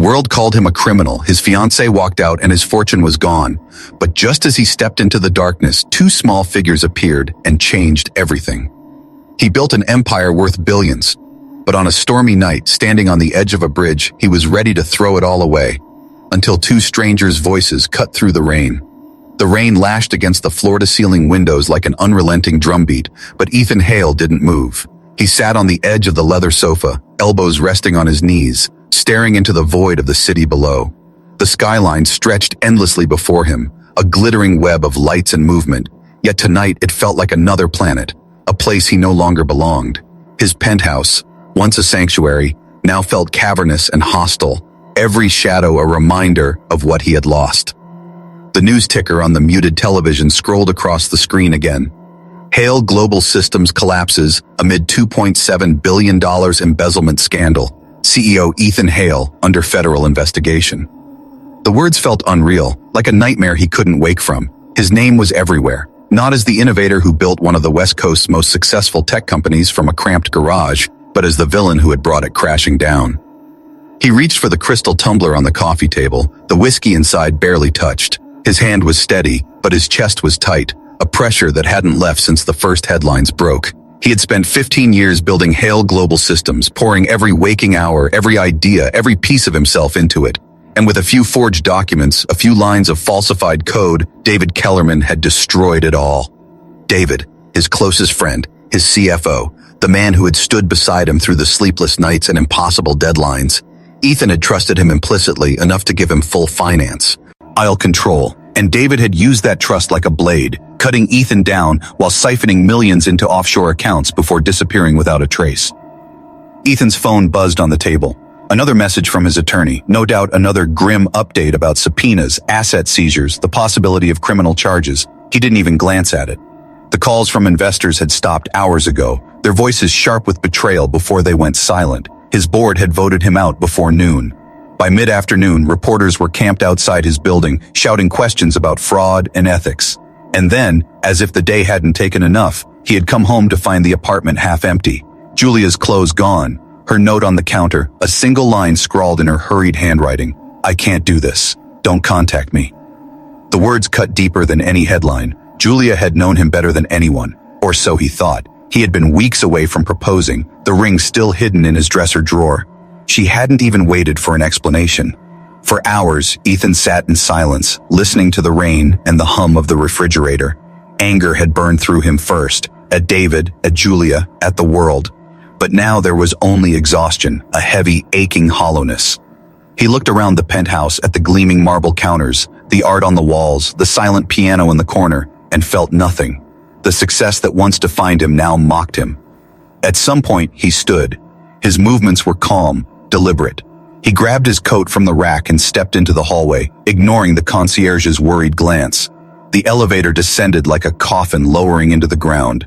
world called him a criminal, his fiancée walked out and his fortune was gone. But just as he stepped into the darkness, two small figures appeared and changed everything. He built an empire worth billions, but on a stormy night, standing on the edge of a bridge, he was ready to throw it all away, until two strangers' voices cut through the rain. The rain lashed against the floor-to-ceiling windows like an unrelenting drumbeat, but Ethan Hale didn't move. He sat on the edge of the leather sofa, elbows resting on his knees, staring into the void of the city below. The skyline stretched endlessly before him, a glittering web of lights and movement, yet tonight it felt like another planet, a place he no longer belonged. His penthouse, once a sanctuary, now felt cavernous and hostile, every shadow a reminder of what he had lost. The news ticker on the muted television scrolled across the screen again. Hale Global Systems collapses amid $2.7 billion embezzlement scandal. CEO Ethan Hale under federal investigation. The words felt unreal, like a nightmare he couldn't wake from. His name was everywhere, not as the innovator who built one of the West Coast's most successful tech companies from a cramped garage, but as the villain who had brought it crashing down. He reached for the crystal tumbler on the coffee table, the whiskey inside barely touched. His hand was steady, but his chest was tight, a pressure that hadn't left since the first headlines broke. He had spent 15 years building Hale Global Systems, pouring every waking hour, every idea, every piece of himself into it. And with a few forged documents, a few lines of falsified code, David Kellerman had destroyed it all. David, his closest friend, his CFO, the man who had stood beside him through the sleepless nights and impossible deadlines. Ethan had trusted him implicitly enough to give him full finance, aisle control, and David had used that trust like a blade, cutting Ethan down while siphoning millions into offshore accounts before disappearing without a trace. Ethan's phone buzzed on the table. Another message from his attorney, no doubt another grim update about subpoenas, asset seizures, the possibility of criminal charges. He didn't even glance at it. The calls from investors had stopped hours ago, their voices sharp with betrayal before they went silent. His board had voted him out before noon. By mid-afternoon, reporters were camped outside his building, shouting questions about fraud and ethics. And then, as if the day hadn't taken enough, he had come home to find the apartment half empty. Julia's clothes gone, her note on the counter, a single line scrawled in her hurried handwriting. "I can't do this. Don't contact me." The words cut deeper than any headline. Julia had known him better than anyone, or so he thought. He had been weeks away from proposing, the ring still hidden in his dresser drawer. She hadn't even waited for an explanation. For hours, Ethan sat in silence, listening to the rain and the hum of the refrigerator. Anger had burned through him first, at David, at Julia, at the world. But now there was only exhaustion, a heavy, aching hollowness. He looked around the penthouse at the gleaming marble counters, the art on the walls, the silent piano in the corner, and felt nothing. The success that once defined him now mocked him. At some point, he stood. His movements were calm, deliberate. He grabbed his coat from the rack and stepped into the hallway, ignoring the concierge's worried glance. The elevator descended like a coffin lowering into the ground.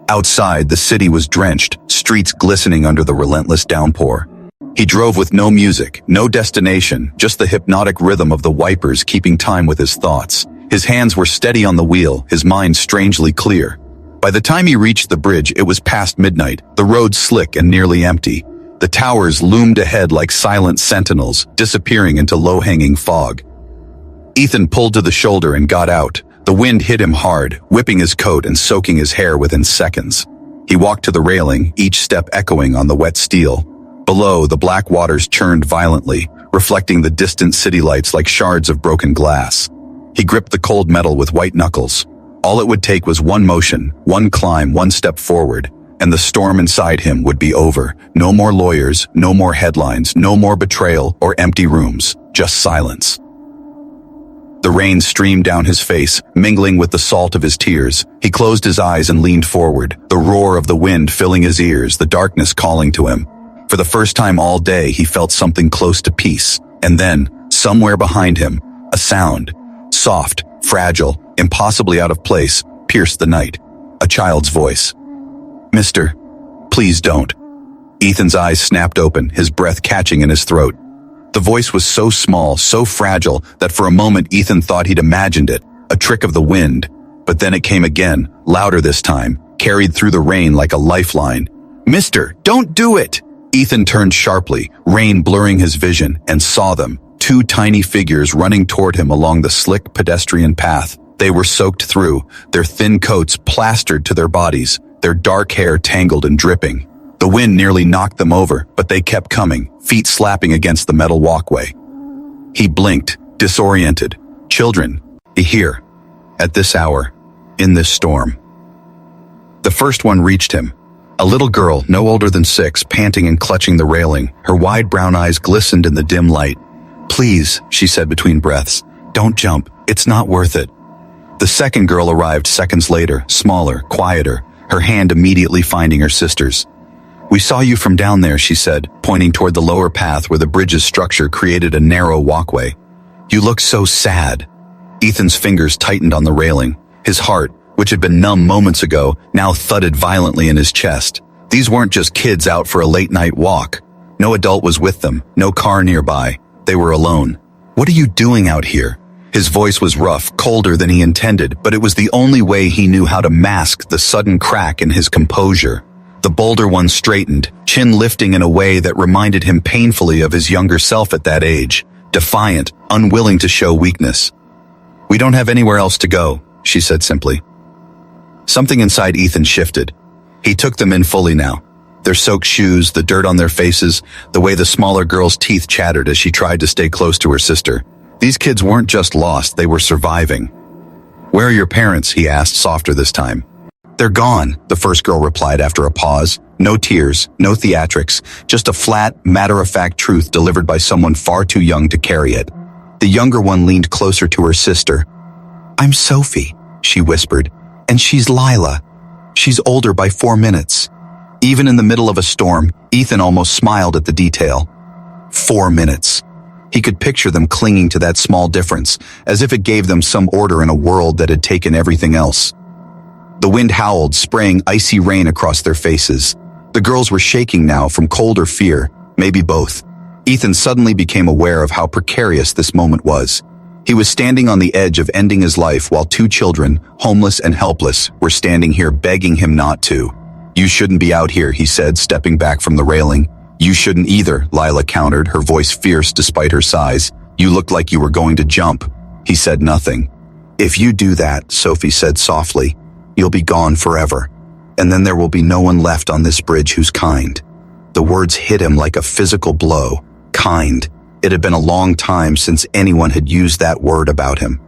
Outside, the city was drenched, streets glistening under the relentless downpour. He drove with no music, no destination, just the hypnotic rhythm of the wipers keeping time with his thoughts. His hands were steady on the wheel, his mind strangely clear. By the time he reached the bridge, it was past midnight, the road slick and nearly empty. The towers loomed ahead like silent sentinels, disappearing into low-hanging fog. Ethan pulled to the shoulder and got out. The wind hit him hard, whipping his coat and soaking his hair within seconds. He walked to the railing, each step echoing on the wet steel. Below, the black waters churned violently, reflecting the distant city lights like shards of broken glass. He gripped the cold metal with white knuckles. All it would take was one motion, one climb, one step forward, and the storm inside him would be over. No more lawyers, no more headlines, no more betrayal or empty rooms, just silence. The rain streamed down his face, mingling with the salt of his tears. He closed his eyes and leaned forward, the roar of the wind filling his ears, the darkness calling to him. For the first time all day, he felt something close to peace. And then, somewhere behind him, a sound, soft, fragile, impossibly out of place, pierced the night. A child's voice. "Mister, please don't." Ethan's eyes snapped open, his breath catching in his throat. The voice was so small, so fragile, that for a moment Ethan thought he'd imagined it, a trick of the wind. But then it came again, louder this time, carried through the rain like a lifeline. "Mister, don't do it!" Ethan turned sharply, rain blurring his vision, and saw them, two tiny figures running toward him along the slick pedestrian path. They were soaked through, their thin coats plastered to their bodies, their dark hair tangled and dripping. The wind nearly knocked them over, but they kept coming, feet slapping against the metal walkway. He blinked, disoriented. Children, here, at this hour, in this storm. The first one reached him. A little girl, no older than 6, panting and clutching the railing. Her wide brown eyes glistened in the dim light. "Please," she said between breaths, "don't jump. It's not worth it." The second girl arrived seconds later, smaller, quieter, her hand immediately finding her sister's. "We saw you from down there," she said, pointing toward the lower path where the bridge's structure created a narrow walkway. "You look so sad." Ethan's fingers tightened on the railing. His heart, which had been numb moments ago, now thudded violently in his chest. These weren't just kids out for a late-night walk. No adult was with them, no car nearby. They were alone. "What are you doing out here?" His voice was rough, colder than he intended, but it was the only way he knew how to mask the sudden crack in his composure. The bolder one straightened, chin lifting in a way that reminded him painfully of his younger self at that age, defiant, unwilling to show weakness. "We don't have anywhere else to go," she said simply. Something inside Ethan shifted. He took them in fully now. Their soaked shoes, the dirt on their faces, the way the smaller girl's teeth chattered as she tried to stay close to her sister. These kids weren't just lost, they were surviving. "Where are your parents?" he asked, softer this time. "They're gone," the first girl replied after a pause. No tears, no theatrics, just a flat, matter-of-fact truth delivered by someone far too young to carry it. The younger one leaned closer to her sister. "I'm Sophie," she whispered, "and she's Lila. She's older by 4 minutes." Even in the middle of a storm, Ethan almost smiled at the detail. 4 minutes. He could picture them clinging to that small difference, as if it gave them some order in a world that had taken everything else. The wind howled, spraying icy rain across their faces. The girls were shaking now from cold or fear, maybe both. Ethan suddenly became aware of how precarious this moment was. He was standing on the edge of ending his life while 2 children, homeless and helpless, were standing here begging him not to. "You shouldn't be out here," he said, stepping back from the railing. "You shouldn't either," Lila countered, her voice fierce despite her size. "You looked like you were going to jump." He said nothing. "If you do that," Sophie said softly, "you'll be gone forever. And then there will be no one left on this bridge who's kind." The words hit him like a physical blow. Kind. It had been a long time since anyone had used that word about him.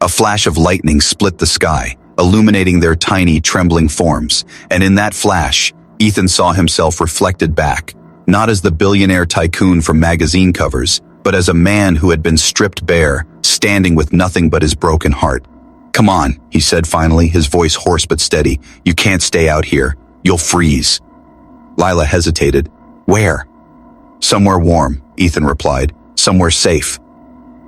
A flash of lightning split the sky, illuminating their tiny, trembling forms, and in that flash, Ethan saw himself reflected back, not as the billionaire tycoon from magazine covers, but as a man who had been stripped bare, standing with nothing but his broken heart. "Come on," he said finally, his voice hoarse but steady. "You can't stay out here. You'll freeze." Lila hesitated. "Where?" "Somewhere warm," Ethan replied. "Somewhere safe."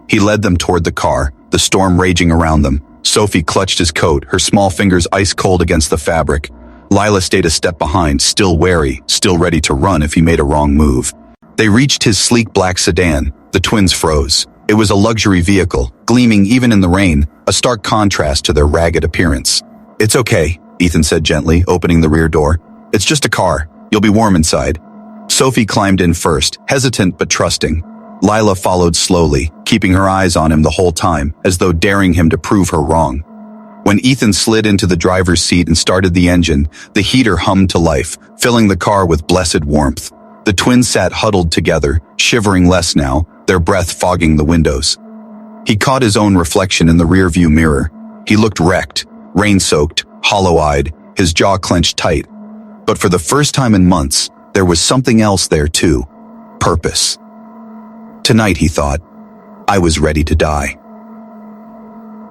He led them toward the car, the storm raging around them. Sophie clutched his coat, her small fingers ice cold against the fabric. Lila stayed a step behind, still wary, still ready to run if he made a wrong move. They reached his sleek black sedan. The twins froze. It was a luxury vehicle, gleaming even in the rain, a stark contrast to their ragged appearance. "It's okay," Ethan said gently, opening the rear door. "It's just a car. You'll be warm inside." Sophie climbed in first, hesitant but trusting. Lila followed slowly, keeping her eyes on him the whole time, as though daring him to prove her wrong. When Ethan slid into the driver's seat and started the engine, the heater hummed to life, filling the car with blessed warmth. The twins sat huddled together, shivering less now, their breath fogging the windows. He caught his own reflection in the rearview mirror. He looked wrecked, rain-soaked, hollow-eyed, his jaw clenched tight. But for the first time in months, there was something else there too. Purpose. Tonight, he thought, I was ready to die.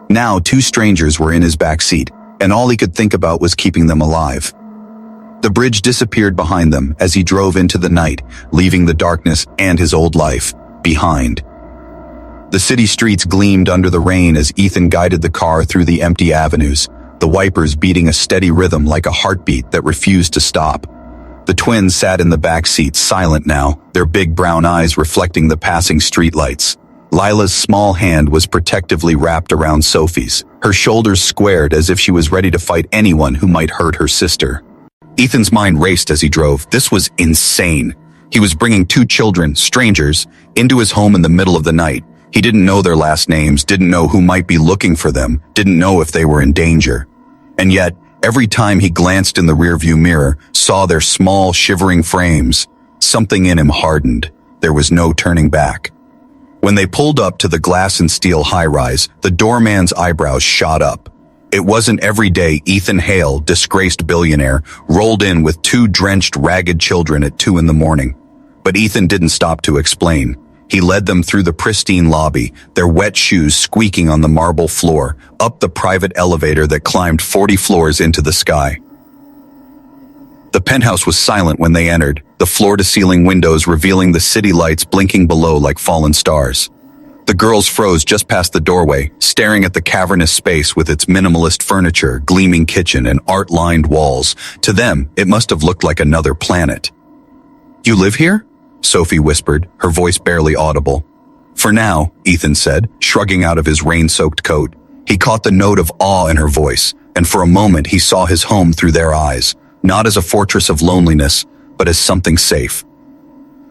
Now 2 strangers were in his back seat, and all he could think about was keeping them alive. The bridge disappeared behind them as he drove into the night, leaving the darkness and his old life behind. The city streets gleamed under the rain as Ethan guided the car through the empty avenues, the wipers beating a steady rhythm like a heartbeat that refused to stop. The twins sat in the back seat, silent now, their big brown eyes reflecting the passing streetlights. Lila's small hand was protectively wrapped around Sophie's, her shoulders squared as if she was ready to fight anyone who might hurt her sister. Ethan's mind raced as he drove. This was insane. He was bringing two children, strangers, into his home in the middle of the night. He didn't know their last names, didn't know who might be looking for them, didn't know if they were in danger. And yet, every time he glanced in the rearview mirror, saw their small, shivering frames, something in him hardened. There was no turning back. When they pulled up to the glass and steel high-rise, the doorman's eyebrows shot up. It wasn't every day Ethan Hale, disgraced billionaire, rolled in with two drenched, ragged children at 2 a.m. But Ethan didn't stop to explain. He led them through the pristine lobby, their wet shoes squeaking on the marble floor, up the private elevator that climbed 40 floors into the sky. The penthouse was silent when they entered, the floor-to-ceiling windows revealing the city lights blinking below like fallen stars. The girls froze just past the doorway, staring at the cavernous space with its minimalist furniture, gleaming kitchen, and art-lined walls. To them, it must have looked like another planet. "You live here?" Sophie whispered, her voice barely audible. "For now," Ethan said, shrugging out of his rain-soaked coat. He caught the note of awe in her voice, and for a moment he saw his home through their eyes, not as a fortress of loneliness, but as something safe.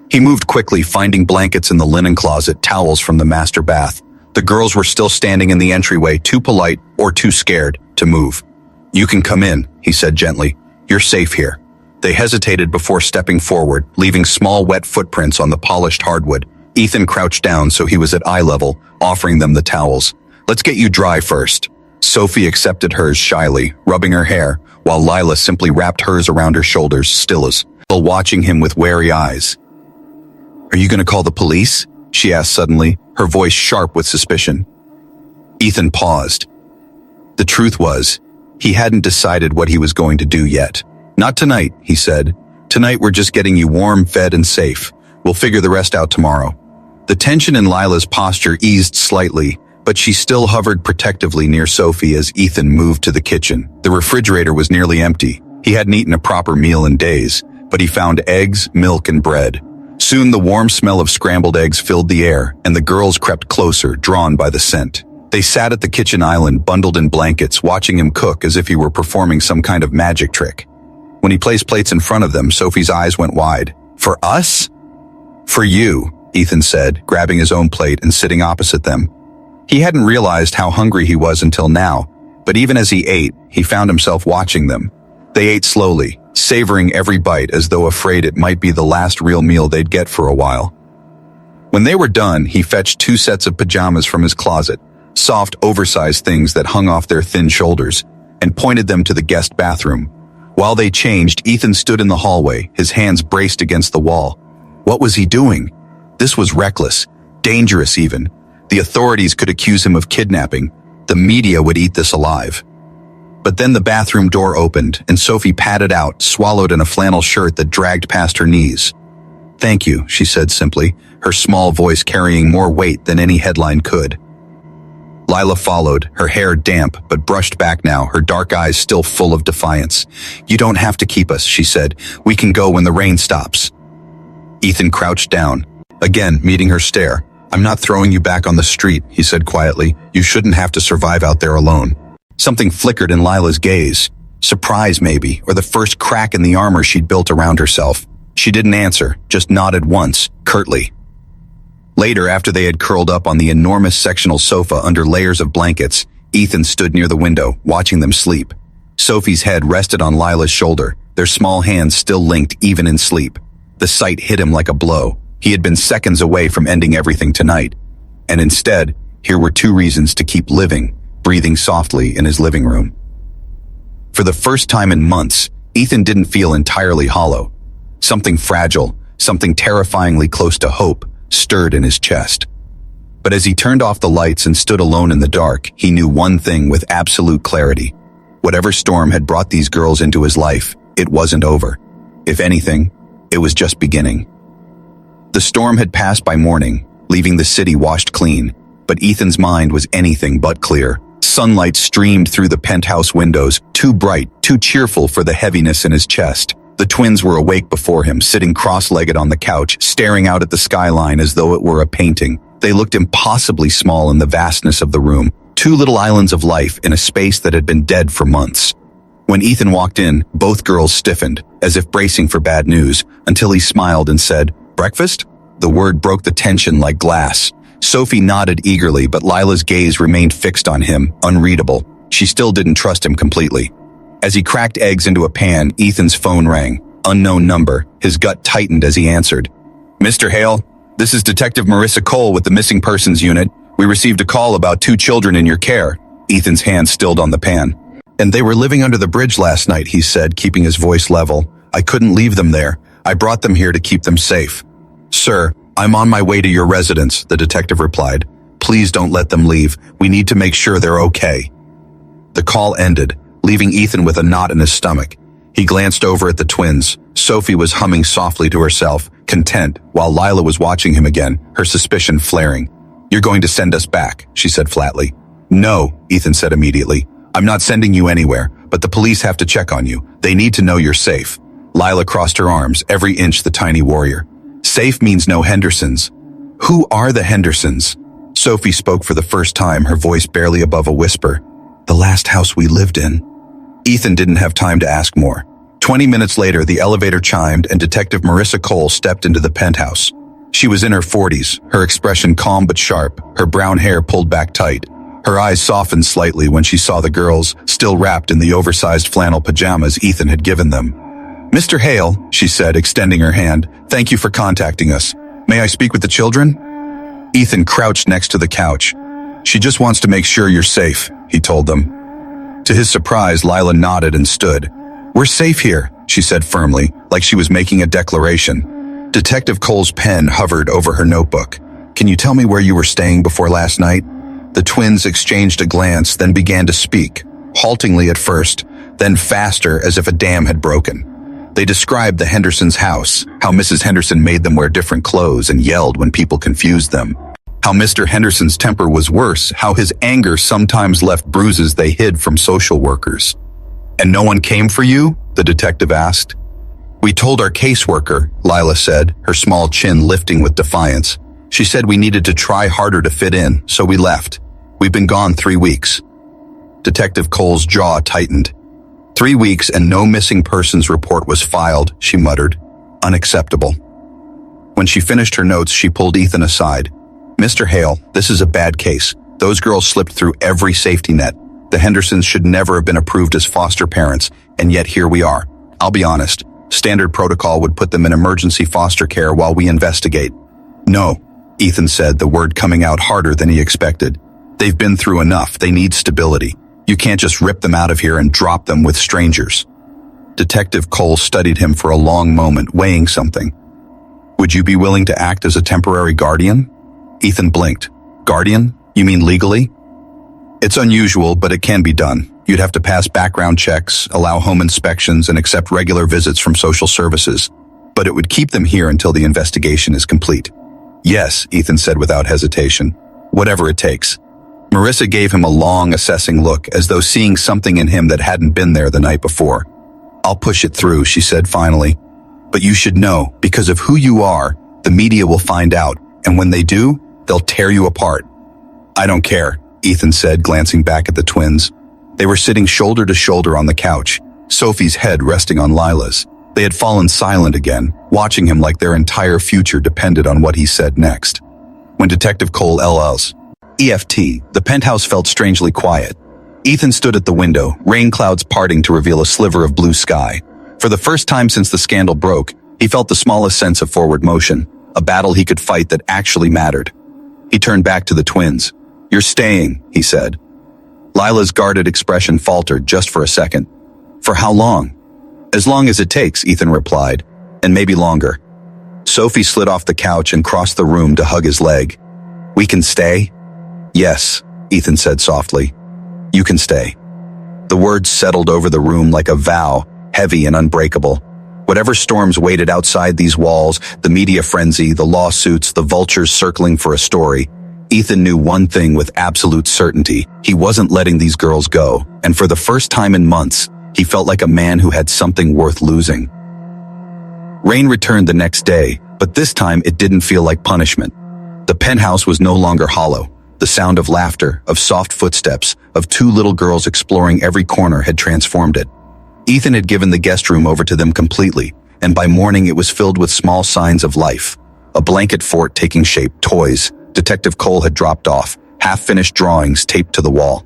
He moved quickly, finding blankets in the linen closet, towels from the master bath. The girls were still standing in the entryway, too polite or too scared to move. "You can come in," he said gently. "You're safe here." They hesitated before stepping forward, leaving small wet footprints on the polished hardwood. Ethan crouched down so he was at eye level, offering them the towels. "Let's get you dry first." Sophie accepted hers shyly, rubbing her hair, while Lila simply wrapped hers around her shoulders, still watching him with wary eyes. "Are you going to call the police?" she asked suddenly, her voice sharp with suspicion. Ethan paused. The truth was, he hadn't decided what he was going to do yet. "Not tonight," he said. "Tonight we're just getting you warm, fed, and safe. We'll figure the rest out tomorrow." The tension in Lila's posture eased slightly, but she still hovered protectively near Sophie as Ethan moved to the kitchen. The refrigerator was nearly empty. He hadn't eaten a proper meal in days, but he found eggs, milk, and bread. Soon the warm smell of scrambled eggs filled the air, and the girls crept closer, drawn by the scent. They sat at the kitchen island, bundled in blankets, watching him cook as if he were performing some kind of magic trick. When he placed plates in front of them, Sophie's eyes went wide. "For us?" "For you," Ethan said, grabbing his own plate and sitting opposite them. He hadn't realized how hungry he was until now, but even as he ate, he found himself watching them. They ate slowly, savoring every bite as though afraid it might be the last real meal they'd get for a while. When they were done, he fetched 2 sets of pajamas from his closet, soft, oversized things that hung off their thin shoulders, and pointed them to the guest bathroom. While they changed, Ethan stood in the hallway, his hands braced against the wall. What was he doing? This was reckless, dangerous even. The authorities could accuse him of kidnapping. The media would eat this alive. But then the bathroom door opened, and Sophie padded out, swallowed in a flannel shirt that dragged past her knees. "Thank you," she said simply, her small voice carrying more weight than any headline could. Lila followed, her hair damp but brushed back now, her dark eyes still full of defiance. "You don't have to keep us," she said. "We can go when the rain stops." Ethan crouched down, again meeting her stare. "I'm not throwing you back on the street," he said quietly. "You shouldn't have to survive out there alone." Something flickered in Lila's gaze. Surprise, maybe, or the first crack in the armor she'd built around herself. She didn't answer, just nodded once, curtly. Later, after they had curled up on the enormous sectional sofa under layers of blankets, Ethan stood near the window, watching them sleep. Sophie's head rested on Lila's shoulder, their small hands still linked even in sleep. The sight hit him like a blow. He had been seconds away from ending everything tonight. And instead, here were 2 reasons to keep living, breathing softly in his living room. For the first time in months, Ethan didn't feel entirely hollow. Something fragile, something terrifyingly close to hope, stirred in his chest. But as he turned off the lights and stood alone in the dark, he knew one thing with absolute clarity. Whatever storm had brought these girls into his life, it wasn't over. If anything, it was just beginning. The storm had passed by morning, leaving the city washed clean, but Ethan's mind was anything but clear. Sunlight streamed through the penthouse windows, too bright, too cheerful for the heaviness in his chest. The twins were awake before him, sitting cross-legged on the couch, staring out at the skyline as though it were a painting. They looked impossibly small in the vastness of the room, 2 little islands of life in a space that had been dead for months. When Ethan walked in, both girls stiffened, as if bracing for bad news, until he smiled and said, "Breakfast?" The word broke the tension like glass. Sophie nodded eagerly, but Lila's gaze remained fixed on him, unreadable. She still didn't trust him completely. As he cracked eggs into a pan, Ethan's phone rang. Unknown number. His gut tightened as he answered. "Mr. Hale, this is Detective Marissa Cole with the Missing Persons Unit. We received a call about 2 children in your care." Ethan's hand stilled on the pan. "And they were living under the bridge last night," he said, keeping his voice level. "I couldn't leave them there. I brought them here to keep them safe." "Sir, I'm on my way to your residence," the detective replied. "Please don't let them leave. We need to make sure they're okay." The call ended, leaving Ethan with a knot in his stomach. He glanced over at the twins. Sophie was humming softly to herself, content, while Lila was watching him again, her suspicion flaring. "You're going to send us back," she said flatly. "No," Ethan said immediately. "I'm not sending you anywhere, but the police have to check on you. They need to know you're safe." Lila crossed her arms, every inch the tiny warrior. "Safe means no Hendersons." "Who are the Hendersons?" Sophie spoke for the first time, her voice barely above a whisper. "The last house we lived in." Ethan didn't have time to ask more. 20 minutes later, the elevator chimed and Detective Marissa Cole stepped into the penthouse. She was in her 40s, her expression calm but sharp, her brown hair pulled back tight. Her eyes softened slightly when she saw the girls, still wrapped in the oversized flannel pajamas Ethan had given them. "Mr. Hale," she said, extending her hand, "thank you for contacting us. May I speak with the children?" Ethan crouched next to the couch. "She just wants to make sure you're safe," he told them. To his surprise, Lila nodded and stood. "We're safe here," she said firmly, like she was making a declaration. Detective Cole's pen hovered over her notebook. "Can you tell me where you were staying before last night?" The twins exchanged a glance, then began to speak, haltingly at first, then faster as if a dam had broken. They described the Hendersons' house, how Mrs. Henderson made them wear different clothes and yelled when people confused them. How Mr. Henderson's temper was worse, how his anger sometimes left bruises they hid from social workers. "And no one came for you?" the detective asked. "We told our caseworker," Lila said, her small chin lifting with defiance. "She said we needed to try harder to fit in, so we left. We've been gone 3 weeks. Detective Cole's jaw tightened. 3 weeks and no missing persons report was filed, she muttered. Unacceptable. When she finished her notes, she pulled Ethan aside. "Mr. Hale, this is a bad case. Those girls slipped through every safety net. The Hendersons should never have been approved as foster parents, and yet here we are. I'll be honest, standard protocol would put them in emergency foster care while we investigate." "No," Ethan said, the word coming out harder than he expected. "They've been through enough. They need stability. You can't just rip them out of here and drop them with strangers." Detective Cole studied him for a long moment, weighing something. "Would you be willing to act as a temporary guardian?" Ethan blinked. "Guardian? You mean legally?" "It's unusual, but it can be done. You'd have to pass background checks, allow home inspections, and accept regular visits from social services. But it would keep them here until the investigation is complete." "Yes," Ethan said without hesitation. "Whatever it takes." Marissa gave him a long, assessing look, as though seeing something in him that hadn't been there the night before. "I'll push it through," she said finally. "But you should know, because of who you are, the media will find out, and when they do, they'll tear you apart." "I don't care," Ethan said, glancing back at the twins. They were sitting shoulder to shoulder on the couch, Sophie's head resting on Lila's. They had fallen silent again, watching him like their entire future depended on what he said next. When Detective Cole LL's EFT, the penthouse felt strangely quiet. Ethan stood at the window, rain clouds parting to reveal a sliver of blue sky. For the first time since the scandal broke, he felt the smallest sense of forward motion, a battle he could fight that actually mattered. He turned back to the twins. "You're staying," he said. Lila's guarded expression faltered just for a second. "For how long?" "As long as it takes," Ethan replied, "and maybe longer." Sophie slid off the couch and crossed the room to hug his leg. "We can stay?" "Yes," Ethan said softly. "You can stay." The words settled over the room like a vow, heavy and unbreakable. Whatever storms waited outside these walls, the media frenzy, the lawsuits, the vultures circling for a story, Ethan knew one thing with absolute certainty. He wasn't letting these girls go, and for the first time in months, he felt like a man who had something worth losing. Rain returned the next day, but this time it didn't feel like punishment. The penthouse was no longer hollow. The sound of laughter, of soft footsteps, of two little girls exploring every corner had transformed it. Ethan had given the guest room over to them completely, and by morning it was filled with small signs of life. A blanket fort taking shape, toys Detective Cole had dropped off, half-finished drawings taped to the wall.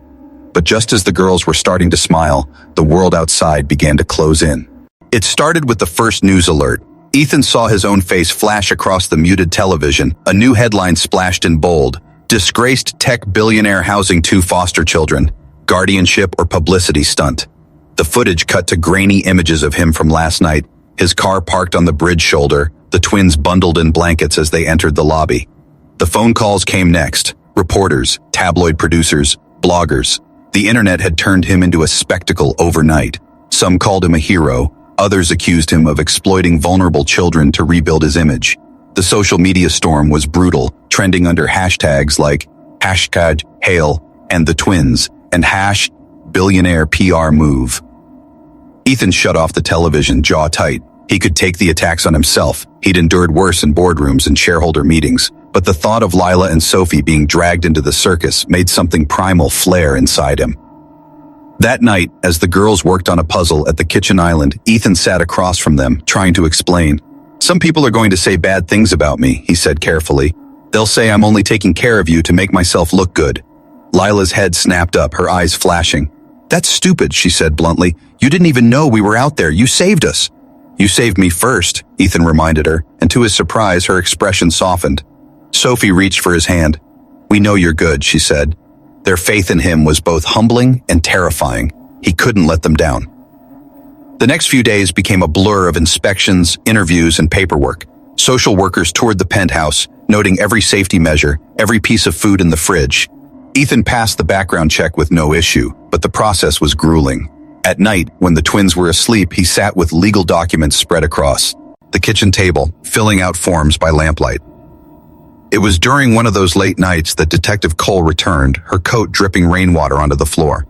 But just as the girls were starting to smile, the world outside began to close in. It started with the first news alert. Ethan saw his own face flash across the muted television. A new headline splashed in bold: "Disgraced tech billionaire housing 2 foster children. Guardianship or publicity stunt." The footage cut to grainy images of him from last night, his car parked on the bridge shoulder, the twins bundled in blankets as they entered the lobby. The phone calls came next. Reporters, tabloid producers, bloggers. The internet had turned him into a spectacle overnight. Some called him a hero, others accused him of exploiting vulnerable children to rebuild his image. The social media storm was brutal, trending under hashtags like #Hale and the twins and #Billionaire PR move. Ethan shut off the television, jaw tight. He could take the attacks on himself. He'd endured worse in boardrooms and shareholder meetings. But the thought of Lila and Sophie being dragged into the circus made something primal flare inside him. That night, as the girls worked on a puzzle at the kitchen island, Ethan sat across from them, trying to explain. "Some people are going to say bad things about me," he said carefully. "They'll say I'm only taking care of you to make myself look good." Lila's head snapped up, her eyes flashing. "That's stupid," she said bluntly. "You didn't even know we were out there. You saved us." "You saved me first," Ethan reminded her, and to his surprise, her expression softened. Sophie reached for his hand. "We know you're good," she said. Their faith in him was both humbling and terrifying. He couldn't let them down. The next few days became a blur of inspections, interviews, and paperwork. Social workers toured the penthouse, noting every safety measure, every piece of food in the fridge. Ethan passed the background check with no issue, but the process was grueling. At night, when the twins were asleep, he sat with legal documents spread across the kitchen table, filling out forms by lamplight. It was during one of those late nights that Detective Cole returned, her coat dripping rainwater onto the floor.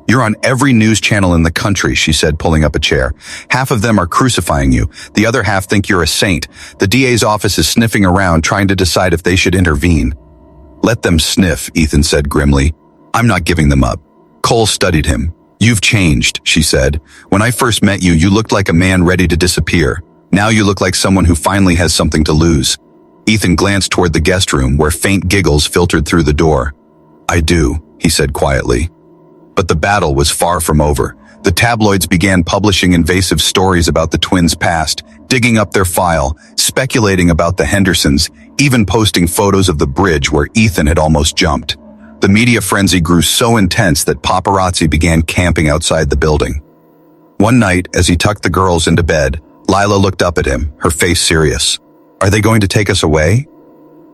"You're on every news channel in the country," she said, pulling up a chair. "Half of them are crucifying you. The other half think you're a saint. The DA's office is sniffing around, trying to decide if they should intervene." "Let them sniff," Ethan said grimly. "I'm not giving them up." Cole studied him. "You've changed," she said. "When I first met you, you looked like a man ready to disappear. Now you look like someone who finally has something to lose." Ethan glanced toward the guest room, where faint giggles filtered through the door. "I do," he said quietly. But the battle was far from over. The tabloids began publishing invasive stories about the twins' past, digging up their file, speculating about the Hendersons, even posting photos of the bridge where Ethan had almost jumped. The media frenzy grew so intense that paparazzi began camping outside the building. One night, as he tucked the girls into bed, Lila looked up at him, her face serious. "Are they going to take us away?"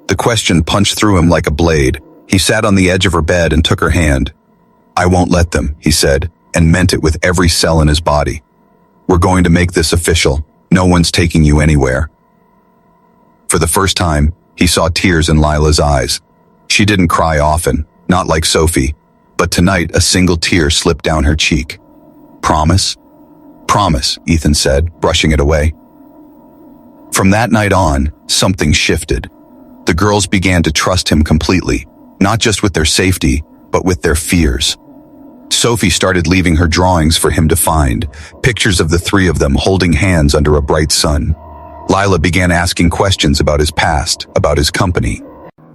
The question punched through him like a blade. He sat on the edge of her bed and took her hand. "I won't let them," he said, and meant it with every cell in his body. "We're going to make this official. No one's taking you anywhere." For the first time, he saw tears in Lila's eyes. She didn't cry often, not like Sophie, but tonight a single tear slipped down her cheek. "Promise?" "Promise," Ethan said, brushing it away. From that night on, something shifted. The girls began to trust him completely, not just with their safety, but with their fears. Sophie started leaving her drawings for him to find, pictures of the 3 of them holding hands under a bright sun. Lila began asking questions about his past, about his company,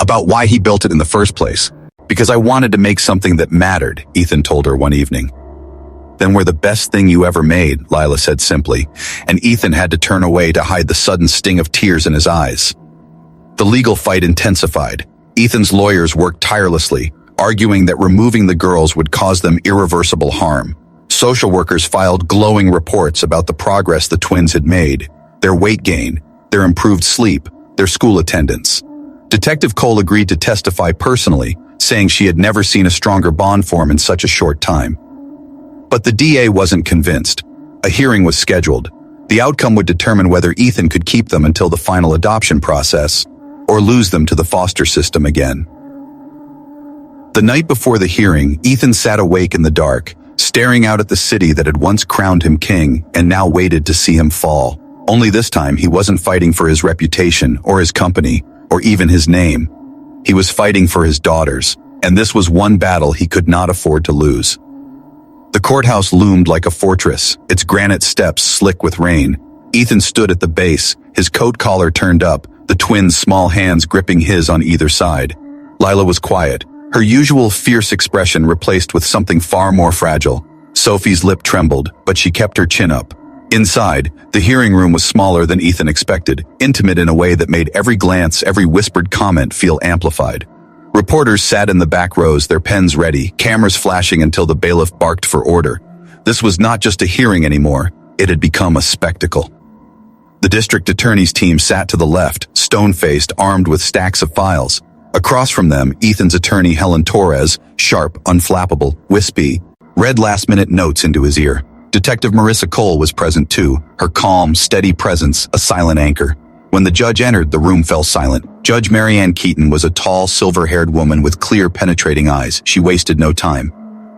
about why he built it in the first place. "Because I wanted to make something that mattered," Ethan told her one evening. "Then we're the best thing you ever made," Lila said simply, and Ethan had to turn away to hide the sudden sting of tears in his eyes. The legal fight intensified. Ethan's lawyers worked tirelessly, arguing that removing the girls would cause them irreversible harm. Social workers filed glowing reports about the progress the twins had made, their weight gain, their improved sleep, their school attendance. Detective Cole agreed to testify personally, saying she had never seen a stronger bond form in such a short time. But the DA wasn't convinced. A hearing was scheduled. The outcome would determine whether Ethan could keep them until the final adoption process, or lose them to the foster system again. The night before the hearing, Ethan sat awake in the dark, staring out at the city that had once crowned him king and now waited to see him fall. Only this time he wasn't fighting for his reputation or his company or even his name. He was fighting for his daughters, and this was one battle he could not afford to lose. The courthouse loomed like a fortress, its granite steps slick with rain. Ethan stood at the base, his coat collar turned up, the twins' small hands gripping his on either side. Lila was quiet, her usual fierce expression replaced with something far more fragile. Sophie's lip trembled, but she kept her chin up. Inside, the hearing room was smaller than Ethan expected, intimate in a way that made every glance, every whispered comment feel amplified. Reporters sat in the back rows, their pens ready, cameras flashing until the bailiff barked for order. This was not just a hearing anymore, it had become a spectacle. The district attorney's team sat to the left, stone-faced, armed with stacks of files. Across from them, Ethan's attorney Helen Torres, sharp, unflappable, wispy, read last-minute notes into his ear. Detective Marissa Cole was present too, her calm, steady presence a silent anchor. When the judge entered, the room fell silent. Judge Marianne Keaton was a tall, silver-haired woman with clear, penetrating eyes. She wasted no time.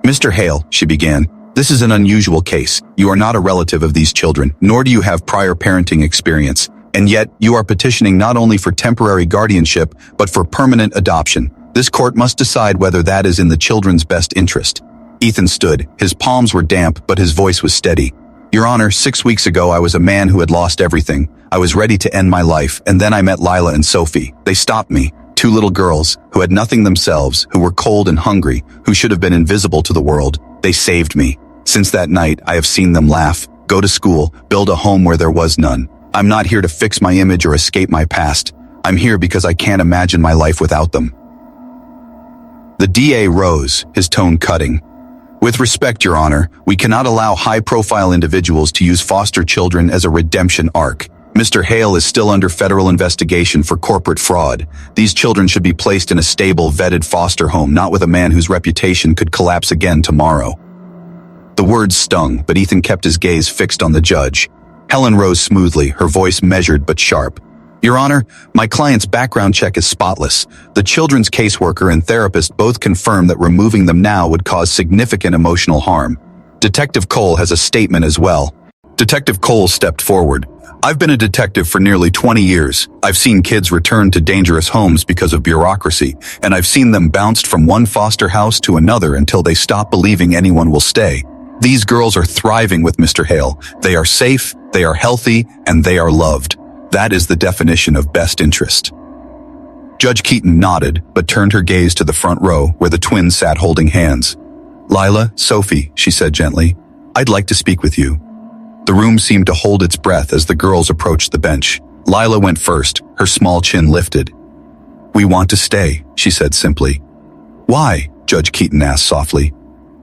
"Mr. Hale," she began, "this is an unusual case. You are not a relative of these children, nor do you have prior parenting experience. And yet, you are petitioning not only for temporary guardianship, but for permanent adoption. This court must decide whether that is in the children's best interest." Ethan stood. His palms were damp, but his voice was steady. "Your Honor, 6 weeks ago I was a man who had lost everything. I was ready to end my life, and then I met Lila and Sophie. They stopped me. 2 little girls, who had nothing themselves, who were cold and hungry, who should have been invisible to the world. They saved me. Since that night, I have seen them laugh, go to school, build a home where there was none. I'm not here to fix my image or escape my past. I'm here because I can't imagine my life without them." The DA rose, his tone cutting. "With respect, Your Honor, we cannot allow high-profile individuals to use foster children as a redemption arc. Mr. Hale is still under federal investigation for corporate fraud. These children should be placed in a stable, vetted foster home, not with a man whose reputation could collapse again tomorrow." The words stung, but Ethan kept his gaze fixed on the judge. Helen rose smoothly, her voice measured but sharp. "Your Honor, my client's background check is spotless. The children's caseworker and therapist both confirm that removing them now would cause significant emotional harm. Detective Cole has a statement as well." Detective Cole stepped forward. "I've been a detective for nearly 20 years. I've seen kids return to dangerous homes because of bureaucracy, and I've seen them bounced from one foster house to another until they stop believing anyone will stay. These girls are thriving with Mr. Hale. They are safe, they are healthy, and they are loved. That is the definition of best interest." Judge Keaton nodded, but turned her gaze to the front row, where the twins sat holding hands. "Lila, Sophie," she said gently, "I'd like to speak with you." The room seemed to hold its breath as the girls approached the bench. Lila went first, her small chin lifted. "We want to stay," she said simply. "Why?" Judge Keaton asked softly.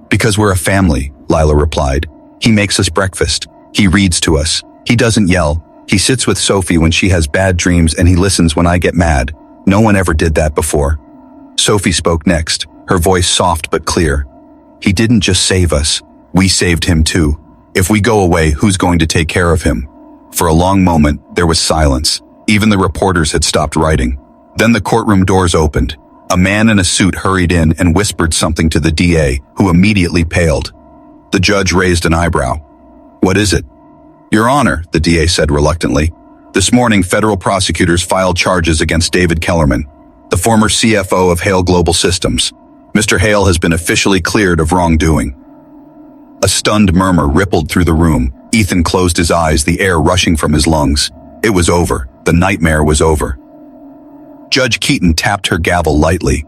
"Because we're a family," Lila replied. "He makes us breakfast. He reads to us. He doesn't yell. He sits with Sophie when she has bad dreams, and he listens when I get mad. No one ever did that before." Sophie spoke next, her voice soft but clear. "He didn't just save us. We saved him too. If we go away, who's going to take care of him?" For a long moment, there was silence. Even the reporters had stopped writing. Then the courtroom doors opened. A man in a suit hurried in and whispered something to the DA, who immediately paled. The judge raised an eyebrow. "What is it?" "Your Honor," the DA said reluctantly, "this morning federal prosecutors filed charges against David Kellerman, the former CFO of Hale Global Systems. Mr. Hale has been officially cleared of wrongdoing." A stunned murmur rippled through the room. Ethan closed his eyes, the air rushing from his lungs. It was over. The nightmare was over. Judge Keaton tapped her gavel lightly.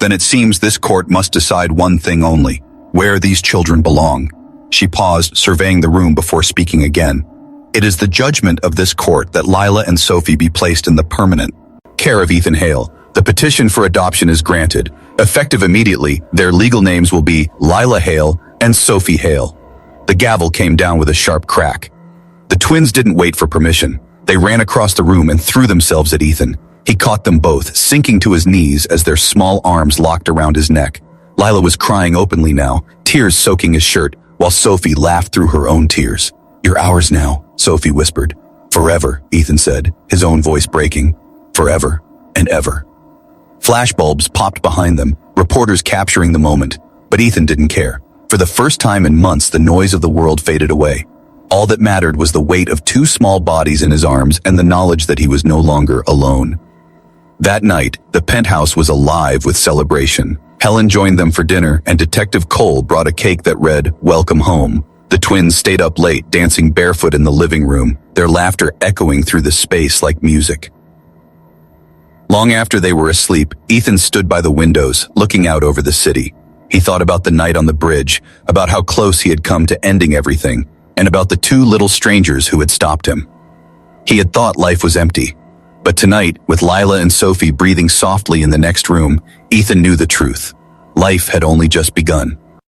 "Then it seems this court must decide one thing only: where these children belong." She paused, surveying the room before speaking again. "It is the judgment of this court that Lila and Sophie be placed in the permanent care of Ethan Hale. The petition for adoption is granted. Effective immediately, their legal names will be Lila Hale and Sophie Hale." The gavel came down with a sharp crack. The twins didn't wait for permission. They ran across the room and threw themselves at Ethan. He caught them both, sinking to his knees as their small arms locked around his neck. Lila was crying openly now, tears soaking his shirt, while Sophie laughed through her own tears. "You're ours now," Sophie whispered. "Forever," Ethan said, his own voice breaking. "Forever and ever." Flashbulbs popped behind them, reporters capturing the moment. But Ethan didn't care. For the first time in months, the noise of the world faded away. All that mattered was the weight of 2 small bodies in his arms and the knowledge that he was no longer alone. That night, the penthouse was alive with celebration. Helen joined them for dinner, and Detective Cole brought a cake that read, "Welcome home." The twins stayed up late, dancing barefoot in the living room, their laughter echoing through the space like music. Long after they were asleep, Ethan stood by the windows, looking out over the city. He thought about the night on the bridge, about how close he had come to ending everything, and about the two little strangers who had stopped him. He had thought life was empty. But tonight, with Lila and Sophie breathing softly in the next room, Ethan knew the truth. Life had only just begun.